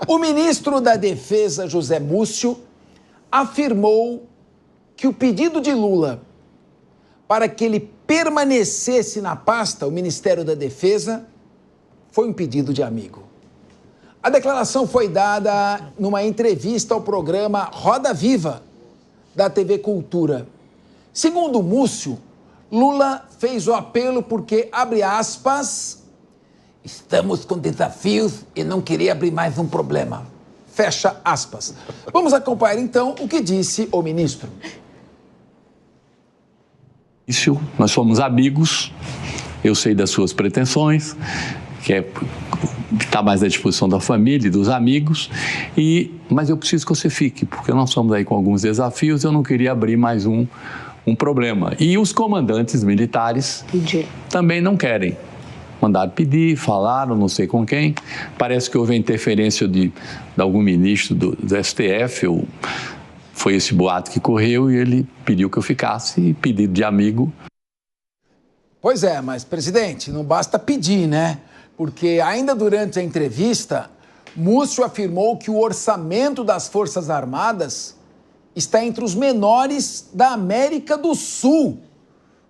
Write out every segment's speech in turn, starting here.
O ministro da Defesa, José Múcio, afirmou que o pedido de Lula para que ele permanecesse na pasta, o Ministério da Defesa, foi um pedido de amigo. A declaração foi dada numa entrevista ao programa Roda Viva, da TV Cultura. Segundo Múcio, Lula fez o apelo porque, abre aspas, estamos com desafios e não queria abrir mais um problema. Fecha aspas. Vamos acompanhar, então, o que disse o ministro. Nós somos amigos, eu sei das suas pretensões, que está mais à disposição da família e dos amigos, mas eu preciso que você fique, porque nós estamos aí com alguns desafios, eu não queria abrir mais um problema. E os comandantes militares também não querem. Mandaram pedir, falaram, não sei com quem, parece que houve interferência de algum ministro do STF, foi esse boato que correu e ele pediu que eu ficasse, pedido de amigo. Pois é, mas, presidente, não basta pedir, né? Porque ainda durante a entrevista, Múcio afirmou que o orçamento das Forças Armadas está entre os menores da América do Sul,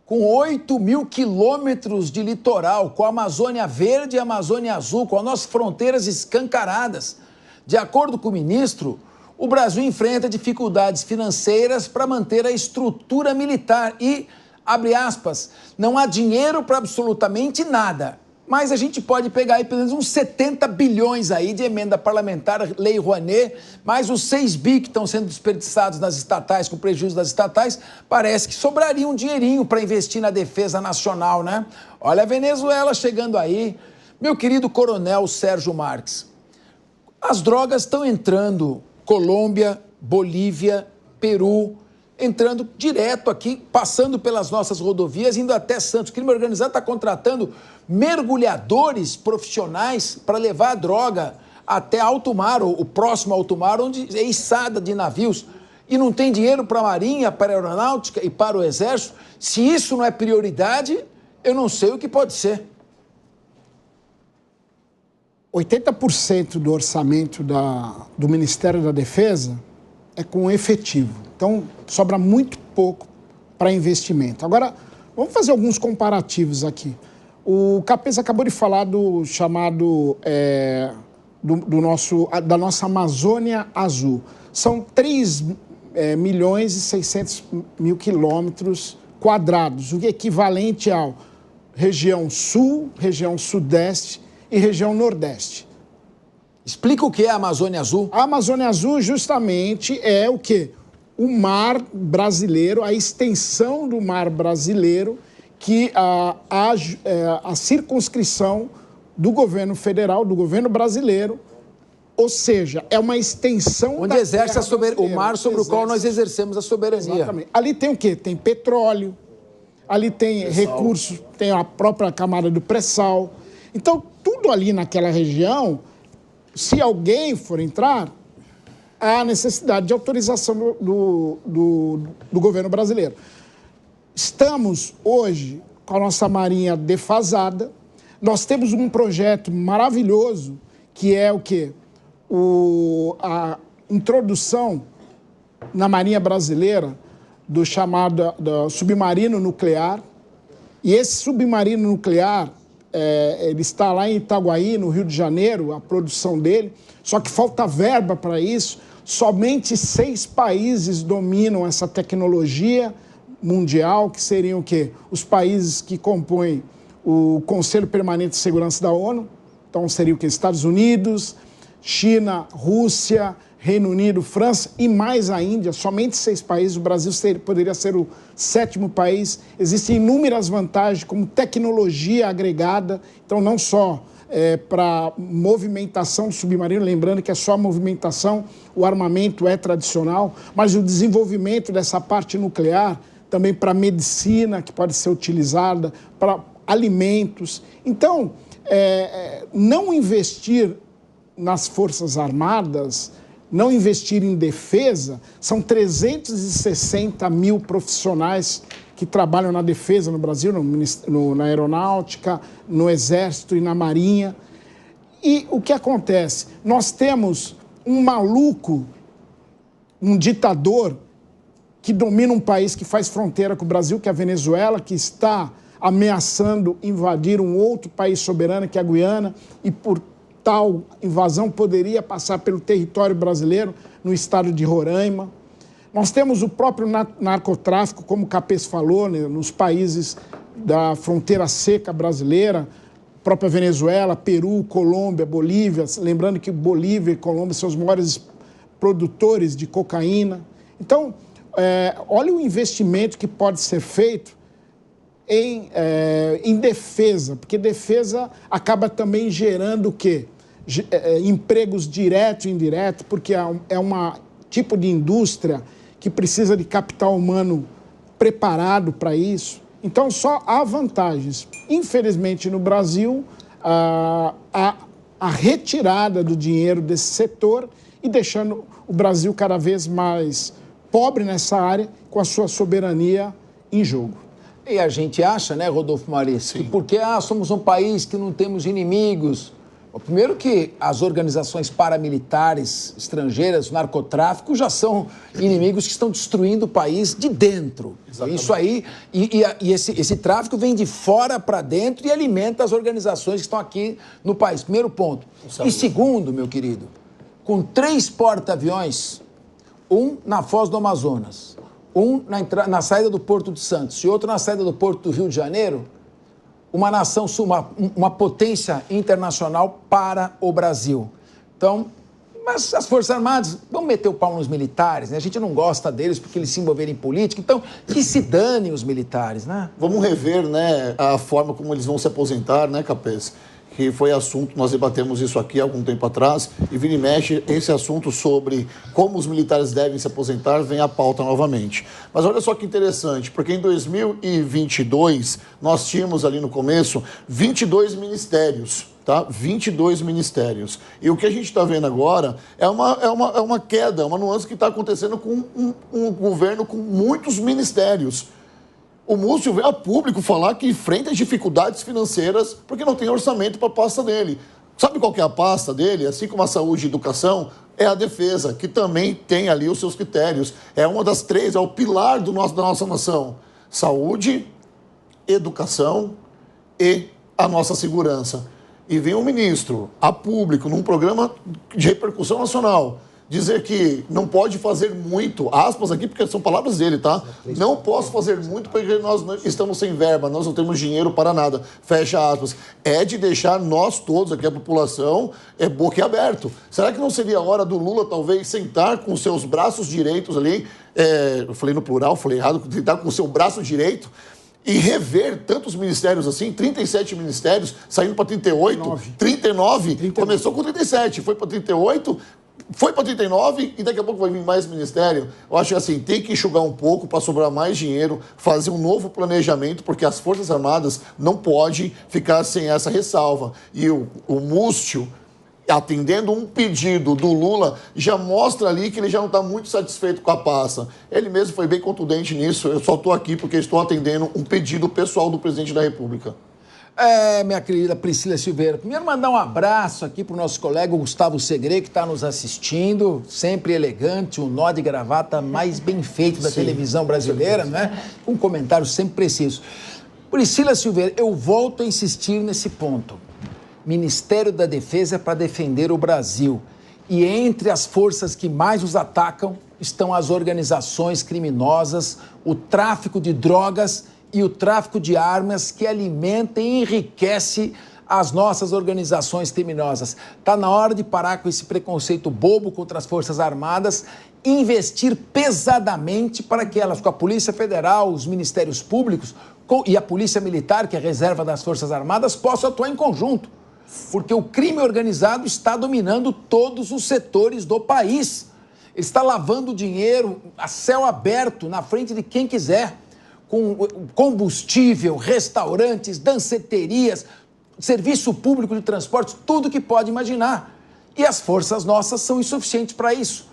com 8 mil quilômetros de litoral, com a Amazônia Verde e a Amazônia Azul, com as nossas fronteiras escancaradas. De acordo com o ministro, o Brasil enfrenta dificuldades financeiras para manter a estrutura militar e, abre aspas, não há dinheiro para absolutamente nada. Mas a gente pode pegar aí pelo menos uns 70 bilhões aí de emenda parlamentar, Lei Rouanet, mais os 6 bi que estão sendo desperdiçados nas estatais, com prejuízo das estatais, parece que sobraria um dinheirinho para investir na defesa nacional, né? Olha a Venezuela chegando aí. Meu querido coronel Sérgio Marques, as drogas estão entrando, Colômbia, Bolívia, Peru, entrando direto aqui, passando pelas nossas rodovias, indo até Santos. O crime organizado está contratando mergulhadores profissionais para levar a droga até alto mar, ou o próximo alto mar, onde é içada de navios. E não tem dinheiro para a Marinha, para a Aeronáutica e para o Exército. Se isso não é prioridade, eu não sei o que pode ser. 80% do orçamento do Ministério da Defesa é com efetivo. Então, sobra muito pouco para investimento. Agora, vamos fazer alguns comparativos aqui. O Capês acabou de falar do chamado da nossa Amazônia Azul. São 3 milhões e 600 mil quilômetros quadrados, o que é equivalente ao região sul, região sudeste e região nordeste. Explica o que é a Amazônia Azul. A Amazônia Azul justamente é o quê? O mar brasileiro, a extensão do mar brasileiro, que a circunscrição do governo federal, do governo brasileiro, ou seja, é uma extensão onde exerce o mar sobre o qual nós exercemos a soberania. Exatamente. Ali tem o quê? Tem petróleo, ali tem recursos, tem a própria camada do pré-sal. Então, tudo ali naquela região, se alguém for entrar, há necessidade de autorização do governo brasileiro. Estamos hoje com a nossa marinha defasada. Nós temos um projeto maravilhoso que é o quê? A introdução na marinha brasileira do chamado submarino nuclear. E esse submarino nuclear, ele está lá em Itaguaí, no Rio de Janeiro, a produção dele, só que falta verba para isso. Somente 6 países dominam essa tecnologia mundial, que seriam o quê? Os países que compõem o Conselho Permanente de Segurança da ONU. Então, seria o quê? Estados Unidos, China, Rússia, Reino Unido, França e mais a Índia. Somente 6 países. O Brasil poderia ser o 7º país. Existem inúmeras vantagens, como tecnologia agregada. Então, não só para movimentação do submarino, lembrando que é só a movimentação, o armamento é tradicional, mas o desenvolvimento dessa parte nuclear, também para medicina, que pode ser utilizada, para alimentos. Então, não investir nas Forças Armadas, não investir em defesa, são 360 mil profissionais que trabalham na defesa no Brasil, na aeronáutica, no Exército e na Marinha. E o que acontece? Nós temos um maluco, um ditador que domina um país que faz fronteira com o Brasil, que é a Venezuela, que está ameaçando invadir um outro país soberano, que é a Guiana, e por tal invasão poderia passar pelo território brasileiro, no estado de Roraima. Nós temos o próprio narcotráfico, como o Capês falou, né, nos países da fronteira seca brasileira, própria Venezuela, Peru, Colômbia, Bolívia, lembrando que Bolívia e Colômbia são os maiores produtores de cocaína. Então, olha o investimento que pode ser feito em defesa, porque defesa acaba também gerando o quê? Empregos diretos e indiretos, porque é um tipo de indústria que precisa de capital humano preparado para isso. Então, só há vantagens. Infelizmente, no Brasil, a retirada do dinheiro desse setor e deixando o Brasil cada vez mais pobre nessa área, com a sua soberania em jogo. E a gente acha, né, Rodolfo Maris, que porque somos um país que não temos inimigos. Primeiro que as organizações paramilitares estrangeiras, o narcotráfico, já são inimigos que estão destruindo o país de dentro. Exatamente. Isso aí, esse tráfico vem de fora para dentro e alimenta as organizações que estão aqui no país. Primeiro ponto. E segundo, meu querido, com 3 porta-aviões, um na Foz do Amazonas, um na saída do Porto de Santos e outro na saída do Porto do Rio de Janeiro, uma nação, uma potência internacional para o Brasil. Então, mas as Forças Armadas vão meter o pau nos militares, né? A gente não gosta deles porque eles se envolveram em política, então que se danem os militares, né? Vamos rever, né, a forma como eles vão se aposentar, né, Capês? Que foi assunto, nós debatemos isso aqui há algum tempo atrás, e vira e mexe, esse assunto sobre como os militares devem se aposentar vem à pauta novamente. Mas olha só que interessante, porque em 2022, nós tínhamos ali no começo 22 ministérios, tá? 22 ministérios. E o que a gente está vendo agora é uma queda, uma nuance que está acontecendo com um governo com muitos ministérios. O Múcio veio a público falar que enfrenta as dificuldades financeiras porque não tem orçamento para a pasta dele. Sabe qual que é a pasta dele? Assim como a saúde e educação, é a defesa, que também tem ali os seus critérios. É uma das 3, é o pilar da nossa nação. Saúde, educação e a nossa segurança. E vem um ministro a público, num programa de repercussão nacional, dizer que não pode fazer muito, aspas aqui, porque são palavras dele, tá? Não posso fazer muito porque nós estamos sem verba, nós não temos dinheiro para nada, fecha aspas. É de deixar nós todos aqui, a população, boquiaberto. Será que não seria a hora do Lula, talvez, sentar com seus braços direitos ali, eu falei no plural, falei errado, sentar com o seu braço direito e rever tantos ministérios assim, 37 ministérios, saindo para 38, 39, começou com 37, foi para 38... Foi para 39 e daqui a pouco vai vir mais ministério. Eu acho que assim, tem que enxugar um pouco para sobrar mais dinheiro, fazer um novo planejamento, porque as Forças Armadas não podem ficar sem essa ressalva. E o Múcio, atendendo um pedido do Lula, já mostra ali que ele já não está muito satisfeito com a pasta. Ele mesmo foi bem contundente nisso. Eu só estou aqui porque estou atendendo um pedido pessoal do presidente da República. Minha querida Priscila Silveira, primeiro mandar um abraço aqui para o nosso colega Gustavo Segre, que está nos assistindo, sempre elegante, um nó de gravata mais bem feito da televisão brasileira, né? Um comentário sempre preciso. Priscila Silveira, eu volto a insistir nesse ponto. Ministério da Defesa é para defender o Brasil. E entre as forças que mais os atacam estão as organizações criminosas, o tráfico de drogas e o tráfico de armas que alimenta e enriquece as nossas organizações criminosas. Está na hora de parar com esse preconceito bobo contra as Forças Armadas, investir pesadamente para que elas, com a Polícia Federal, os Ministérios Públicos e a Polícia Militar, que é a reserva das Forças Armadas, possam atuar em conjunto. Porque o crime organizado está dominando todos os setores do país. Ele está lavando dinheiro a céu aberto na frente de quem quiser, com combustível, restaurantes, danceterias, serviço público de transportes, tudo que pode imaginar. E as forças nossas são insuficientes para isso.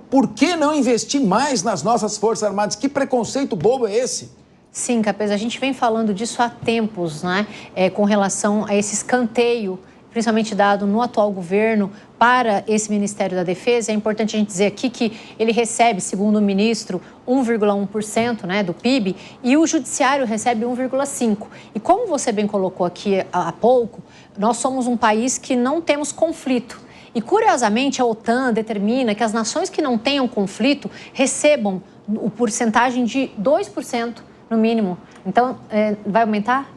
Por que não investir mais nas nossas Forças Armadas? Que preconceito bobo é esse? Sim, Capês, a gente vem falando disso há tempos, né? Com relação a esse escanteio principalmente dado no atual governo, para esse Ministério da Defesa. É importante a gente dizer aqui que ele recebe, segundo o ministro, 1,1%, né, do PIB, e o Judiciário recebe 1,5%. E como você bem colocou aqui há pouco, nós somos um país que não temos conflito. E, curiosamente, a OTAN determina que as nações que não tenham conflito recebam o porcentagem de 2%, no mínimo. Então, vai aumentar?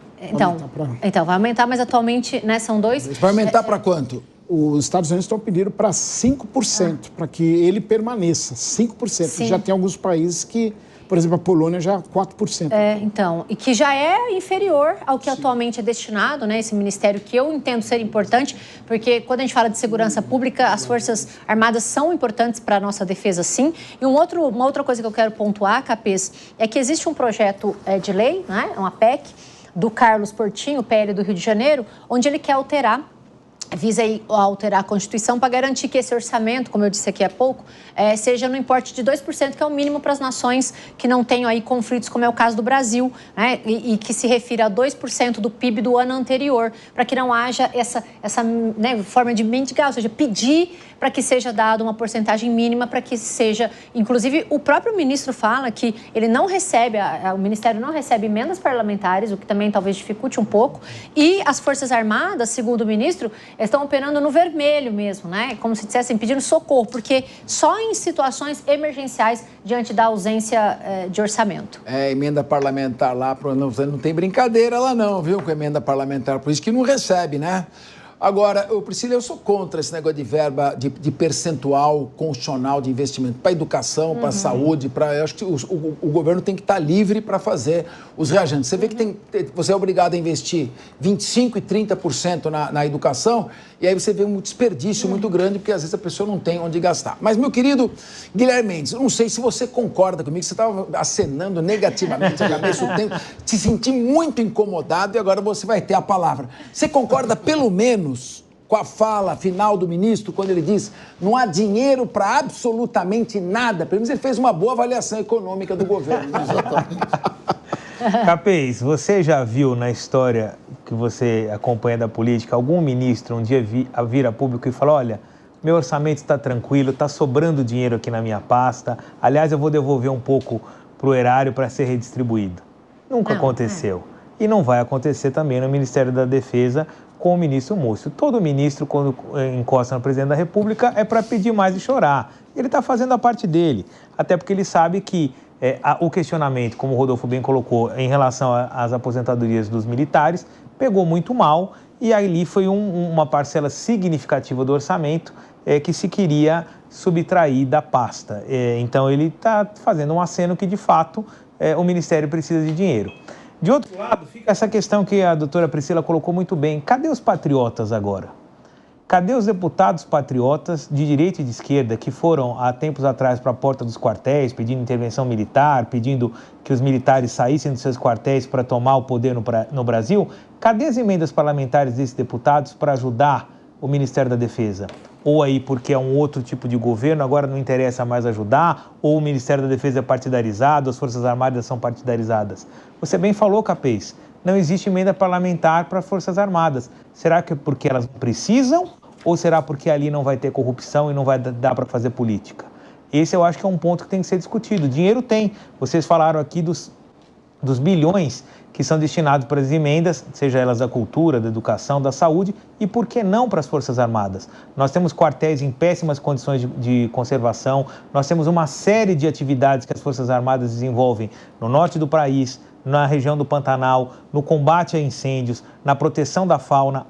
Então, vai aumentar, mas atualmente, né, são 2%. Vai aumentar para quanto? Os Estados Unidos estão pedindo para 5%, para que ele permaneça. 5%. Sim. Já tem alguns países que, por exemplo, a Polônia já 4%. Então, e que já é inferior ao que atualmente é destinado, né, esse ministério, que eu entendo ser importante, porque quando a gente fala de segurança pública, as Forças Armadas são importantes para a nossa defesa, sim. E uma outra coisa que eu quero pontuar, Capês, é que existe um projeto de lei, né, uma PEC, do Carlos Portinho, PL do Rio de Janeiro, onde ele quer visa aí alterar a Constituição para garantir que esse orçamento, como eu disse aqui há pouco, seja no importe de 2%, que é o mínimo para as nações que não tenham aí conflitos, como é o caso do Brasil, né? E que se refira a 2% do PIB do ano anterior, para que não haja essa né, forma de mendigar, ou seja, pedir para que seja dada uma porcentagem mínima para que seja... Inclusive, o próprio ministro fala que ele não recebe, o Ministério não recebe emendas parlamentares, o que também talvez dificulte um pouco, e as Forças Armadas, segundo o ministro, estão operando no vermelho mesmo, né? Como se dissessem, pedindo socorro, porque só em situações emergenciais, diante da ausência de orçamento. Emenda parlamentar lá, não tem brincadeira lá não, viu, com emenda parlamentar, por isso que não recebe, né? Agora, Priscila, eu sou contra esse negócio de verba, de percentual constitucional de investimento para educação, para saúde, eu acho que o governo tem que estar livre para fazer os reajustes. Você vê que você é obrigado a investir 25% e 30% na educação, e aí você vê um desperdício muito grande, porque às vezes a pessoa não tem onde gastar. Mas, meu querido Guilherme Mendes, eu não sei se você concorda comigo, você estava acenando negativamente a cabeça o tempo, te senti muito incomodado e agora você vai ter a palavra. Você concorda pelo menos com a fala final do ministro, quando ele diz não há dinheiro para absolutamente nada? Pelo menos ele fez uma boa avaliação econômica do governo. Capês, você já viu na história que você acompanha da política algum ministro um dia vir a público e falar, olha, meu orçamento está tranquilo, está sobrando dinheiro aqui na minha pasta, aliás, eu vou devolver um pouco para o erário para ser redistribuído? Nunca aconteceu. E não vai acontecer também no Ministério da Defesa com o ministro Múcio. Todo ministro, quando encosta no presidente da República, é para pedir mais e chorar. Ele está fazendo a parte dele, até porque ele sabe que o questionamento, como o Rodolfo bem colocou, em relação às aposentadorias dos militares, pegou muito mal e ali foi uma parcela significativa do orçamento que se queria subtrair da pasta. Então, ele está fazendo um aceno que, de fato, o Ministério precisa de dinheiro. De outro lado, fica essa questão que a doutora Priscila colocou muito bem. Cadê os patriotas agora? Cadê os deputados patriotas de direita e de esquerda que foram há tempos atrás para a porta dos quartéis pedindo intervenção militar, pedindo que os militares saíssem dos seus quartéis para tomar o poder no Brasil? Cadê as emendas parlamentares desses deputados para ajudar o Ministério da Defesa? Ou aí porque é um outro tipo de governo, agora não interessa mais ajudar, ou o Ministério da Defesa é partidarizado, as Forças Armadas são partidarizadas. Você bem falou, Capês, não existe emenda parlamentar para as Forças Armadas. Será que é porque elas precisam, ou será porque ali não vai ter corrupção e não vai dar para fazer política? Esse eu acho que é um ponto que tem que ser discutido. Dinheiro tem. Vocês falaram aqui dos bilhões que são destinados para as emendas, seja elas da cultura, da educação, da saúde, e por que não para as Forças Armadas? Nós temos quartéis em péssimas condições de conservação, nós temos uma série de atividades que as Forças Armadas desenvolvem no norte do país, na região do Pantanal, no combate a incêndios, na proteção da fauna,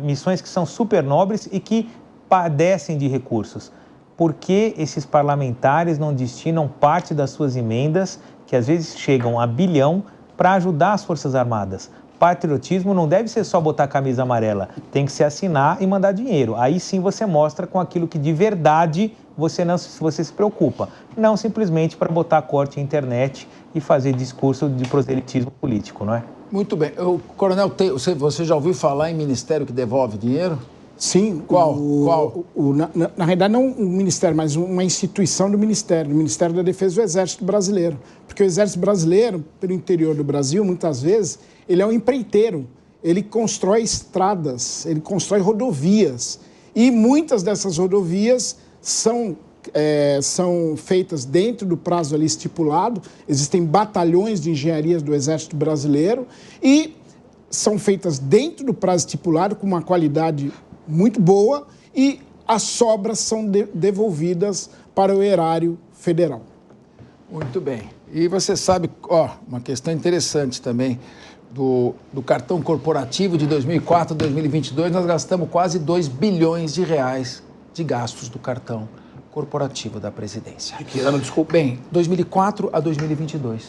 missões que são super nobres e que padecem de recursos. Por que esses parlamentares não destinam parte das suas emendas, que às vezes chegam a 1 bilhão, para ajudar as Forças Armadas? Patriotismo não deve ser só botar a camisa amarela, tem que se assinar e mandar dinheiro. Aí sim você mostra com aquilo que de verdade você se preocupa. Não simplesmente para botar corte na internet e fazer discurso de proselitismo político, não é? Muito bem. Coronel, você já ouviu falar em ministério que devolve dinheiro? Sim. Qual? Na realidade, não um ministério, mas uma instituição do Ministério da Defesa do Exército Brasileiro. Porque o Exército Brasileiro, pelo interior do Brasil, muitas vezes, ele é um empreiteiro. ele constrói estradas, ele constrói rodovias. E muitas dessas rodovias são feitas dentro do prazo ali estipulado. Existem batalhões de engenharias do Exército Brasileiro e são feitas dentro do prazo estipulado com uma qualidade muito boa e as sobras são devolvidas para o erário federal. Muito bem. E você sabe, uma questão interessante também, do cartão corporativo de 2004 a 2022, nós gastamos quase 2 bilhões de reais de gastos do cartão corporativo da presidência. De que ano, desculpa? Bem, 2004 a 2022.